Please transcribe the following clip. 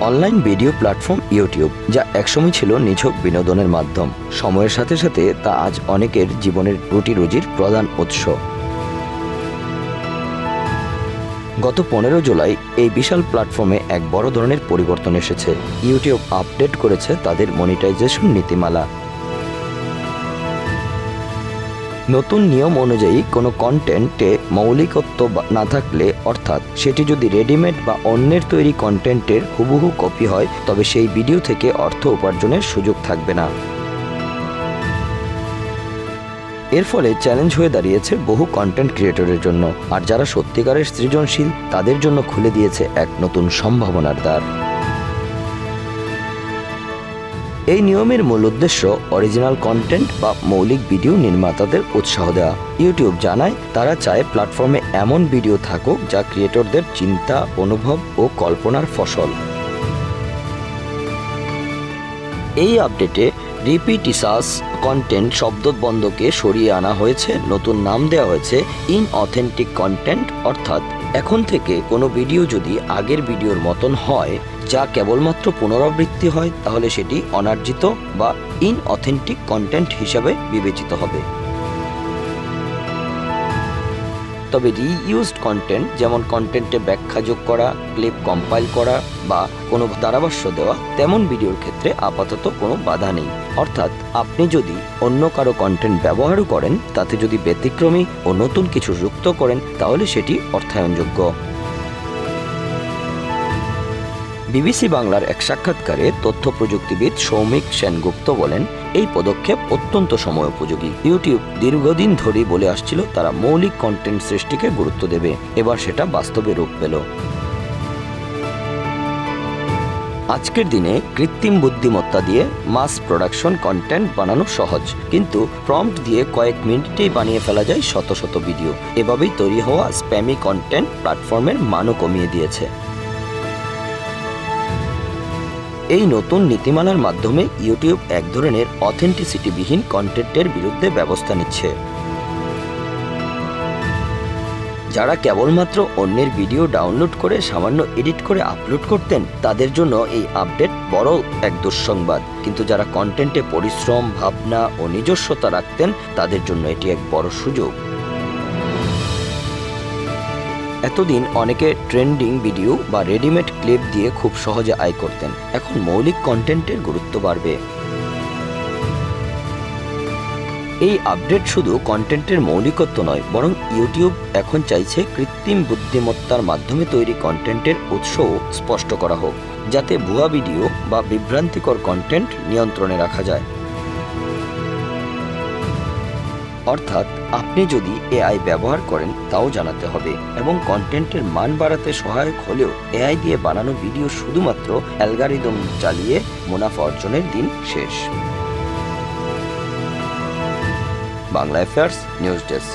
Online video platform YouTube, যা একসময় ছিল নিছক বিনোদনের মাধ্যম, সময়ের সাথে সাথে তা আজ অনেকের জীবনের রুটি রুজির প্রধান উৎস। গত 15 জুলাই এই বিশাল প্ল্যাটফর্মে এক বড় ধরনের পরিবর্তন এসেছে। ইউটিউব আপডেট করেছে তাদের মনিটাইজেশন নীতিমালা। নতুন নিয়ম অনুযায়ী কোনো কন্টেন্টে মৌলিকত্ব না থাকলে, অর্থাৎ সেটি যদি রেডিমেড বা অন্যের তৈরি কন্টেন্টের হুবহু কপি হয়, তবে সেই ভিডিও থেকে অর্থ উপার্জনের সুযোগ থাকবে না। এর ফলে চ্যালেঞ্জ হয়ে দাঁড়িয়েছে বহু কন্টেন্ট ক্রিয়েটরের জন্য, আর যারা সত্যিকারের সৃজনশীল তাদের জন্য খুলে দিয়েছে এক নতুন সম্ভাবনার দ্বার। এই নিয়মের মূল উদ্দেশ্য অরিজিনাল কন্টেন্ট বা মৌলিক ভিডিও নির্মাতাদের উৎসাহ দেওয়া। ইউটিউব জানায় তারা চায় প্ল্যাটফর্মে এমন ভিডিও থাকুক যা ক্রিয়েটরদের চিন্তা, অনুভব ও কল্পনার ফসল। এই আপডেটে রিপিটিসাস কন্টেন্ট শব্দবন্ধকে সরিয়ে আনা হয়েছে, নতুন নাম দেওয়া হয়েছে ইনঅথেন্টিক কন্টেন্ট। অর্থাৎ এখন থেকে কোনো ভিডিও যদি আগের ভিডিওর মতন হয়, যা কেবলমাত্র পুনরাবৃত্তি হয়, তাহলে সেটি অনার্জিত বা ইনঅথেন্টিক কন্টেন্ট হিসাবে বিবেচিত হবে। তবে রিইউজড কন্টেন্ট, যেমন কন্টেন্টে ব্যাখ্যা যোগ করা, ক্লিপ কম্পাইল করা বা কোনো ধারাভাষ্য দেওয়া, তেমন ভিডিওর ক্ষেত্রে আপাতত কোনো বাধা নেই। অর্থাৎ আপনি যদি অন্য কারো কন্টেন্ট ব্যবহারও করেন, তাতে যদি ব্যতিক্রমী ও নতুন কিছু যুক্ত করেন, তাহলে সেটি অর্থায়নযোগ্য। বিবিসি বাংলার এক সাক্ষাৎকারে তথ্য প্রযুক্তিবিদ সৌমিক সেনগুপ্ত বলেন, এই পদক্ষেপ অত্যন্ত সময়োপযোগী। ইউটিউব দীর্ঘদিন ধরেই বলে আসছিল তারা মৌলিক কন্টেন্ট সৃষ্টিকে গুরুত্ব দেবে, এবার সেটা বাস্তবে রূপ পেল। আজকের দিনে কৃত্রিম বুদ্ধিমত্তা দিয়ে মাস প্রোডাকশন কন্টেন্ট বানানো সহজ, কিন্তু প্রম্পট দিয়ে কয়েক মিনিটেই বানিয়ে ফেলা যায় শত শত ভিডিও। এভাবেই তৈরি হওয়া স্প্যামি কন্টেন্ট প্ল্যাটফর্মের মানও কমিয়ে দিয়েছে। এই নতুন নীতিমালার মাধ্যমে ইউটিউব এক ধরনের অথেন্টিসিটিবিহীন কন্টেন্টের বিরুদ্ধে ব্যবস্থা নিচ্ছে। যারা কেবলমাত্র অন্যের ভিডিও ডাউনলোড করে সামান্য এডিট করে আপলোড করতেন, তাদের জন্য এই আপডেট বড় এক দুঃসংবাদ। কিন্তু যারা কন্টেন্টে পরিশ্রম, ভাবনা ও নিজস্বতা রাখতেন, তাদের জন্য এটি এক বড় সুযোগ। এতদিন অনেকে ট্রেন্ডিং ভিডিও বা রেডিমেড ক্লিপ দিয়ে খুব সহজে আয় করতেন, এখন মৌলিক কন্টেন্টের গুরুত্ব বাড়বে। এই আপডেট শুধু কন্টেন্টের মৌলিকত্ব নয়, বরং ইউটিউব এখন চাইছে কৃত্রিম বুদ্ধিমত্তার মাধ্যমে তৈরি কন্টেন্টের উৎসও স্পষ্ট করা হোক, যাতে ভুয়া ভিডিও বা বিভ্রান্তিকর কন্টেন্ট নিয়ন্ত্রণে রাখা যায়। অর্থাৎ আপনি যদি এআই ব্যবহার করেন তাও জানাতে হবে, এবং কন্টেন্টের মান বাড়াতে সহায়ক হলেও এআই দিয়ে বানানো ভিডিও শুধুমাত্র অ্যালগরিদম চালিয়ে মুনাফা অর্জনের দিন শেষ। Bangla affairs news desk.